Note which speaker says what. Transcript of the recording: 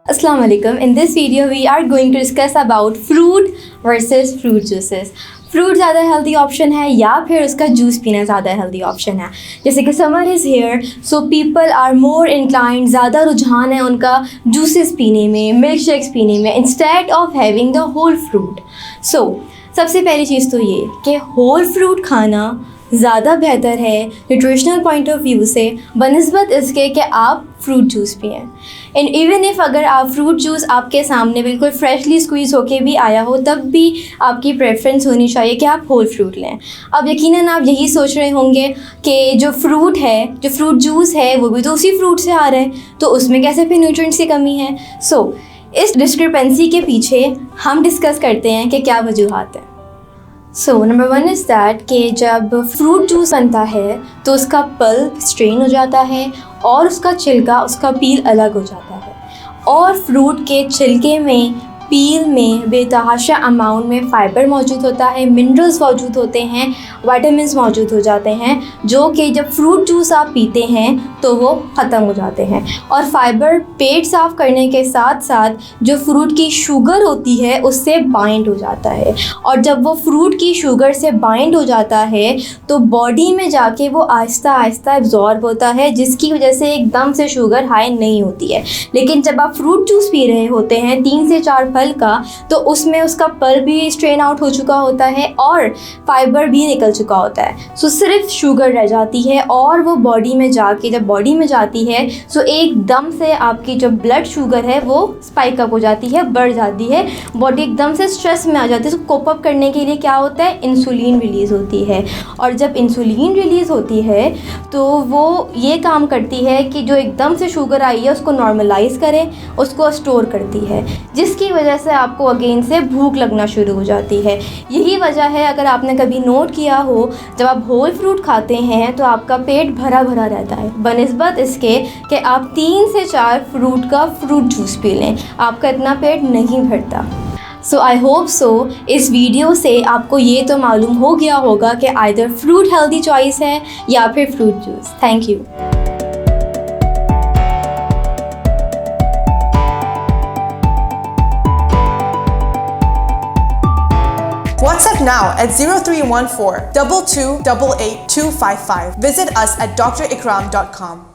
Speaker 1: Assalamu alaikum. In this video, we are going to discuss about fruit versus fruit juices. Fruit ज़्यादा healthy option है या फिर उसका juice पीना ज़्यादा हेल्दी ऑप्शन है। जैसे कि summer is here, so people are more inclined, ज़्यादा रुझान है उनका जूसेस पीने में, मिल्क शेक्स पीने में, instead of having the whole fruit. So सबसे पहली चीज़ तो ये कि होल फ्रूट खाना ज़्यादा बेहतर है न्यूट्रिशनल पॉइंट ऑफ व्यू से बनिस्बत इसके कि आप फ्रूट जूस पिएं। एंड इवन इफ़ अगर आप फ्रूट जूस आपके सामने बिल्कुल फ्रेशली स्क्वीज़ होके भी आया हो, तब भी आपकी प्रेफरेंस होनी चाहिए कि आप होल फ्रूट लें। अब यकीनन आप यही सोच रहे होंगे कि जो फ्रूट है, जो फ्रूट जूस है, वो भी तो उसी फ्रूट से आ रहा है, तो उसमें कैसे फिर न्यूट्रिएंट्स की कमी है। सो इस डिस्क्रिपेंसी के पीछे हम डिस्कस करते हैं कि क्या वजूहात है। सो नंबर 1 इज़ दैट कि जब फ्रूट जूस बनता है तो उसका पल्प स्ट्रेन हो जाता है और उसका छिलका, उसका पील अलग हो जाता है, और फ्रूट के छिलके में, पील में बेतहाशा अमाउंट में फ़ाइबर मौजूद होता है, मिनरल्स मौजूद होते हैं, विटामिन्स मौजूद हो जाते हैं, जो कि जब फ्रूट जूस आप पीते हैं तो वो ख़त्म हो जाते हैं। और फ़ाइबर पेट साफ़ करने के साथ साथ जो फ्रूट की शुगर होती है उससे बाइंड हो जाता है, और जब वो फ्रूट की शुगर से बाइंड हो जाता है तो बॉडी में जाके वो आहिस्ता आहिस्ता एब्जॉर्ब होता है, जिसकी वजह से एकदम से शुगर हाई नहीं होती है। लेकिन जब आप फ्रूट जूस पी रहे होते हैं 3 से 4 फल का, तो उसमें उसका पल्प भी स्ट्रेन आउट हो चुका होता है और फाइबर भी निकल चुका होता है। सो सिर्फ शुगर रह जाती है, और वो बॉडी में जाके जब बॉडी में जाती है सो एकदम से आपकी जो ब्लड शुगर है वो स्पाइक अप हो जाती है, बढ़ जाती है, बॉडी एकदम से स्ट्रेस में आ जाती है। तो कोप अप करने के लिए क्या होता है, इंसुलिन रिलीज़ होती है, और जब इंसुलिन रिलीज़ होती है तो वो ये काम करती है कि जो एकदम से शुगर आई है उसको नॉर्मलाइज़ करे, उसको स्टोर करती है, जिसकी वजह से आपको अगेन से भूख लगना शुरू हो जाती है। यही वजह है, अगर आपने कभी नोट किया हो, जब आप होल फ्रूट खाते हैं तो आपका पेट भरा भरा रहता है बनिस्बत इसके कि आप 3 से 4 फ्रूट का फ्रूट जूस पी लें, आपका इतना पेट नहीं भरता। सो आई होप सो इस वीडियो से आपको ये तो मालूम हो गया होगा कि आइदर फ्रूट हेल्दी चॉइस है या फिर fruit juice. Thank you.
Speaker 2: WhatsApp now at 0314 22 88 255. Visit us at drakram.com.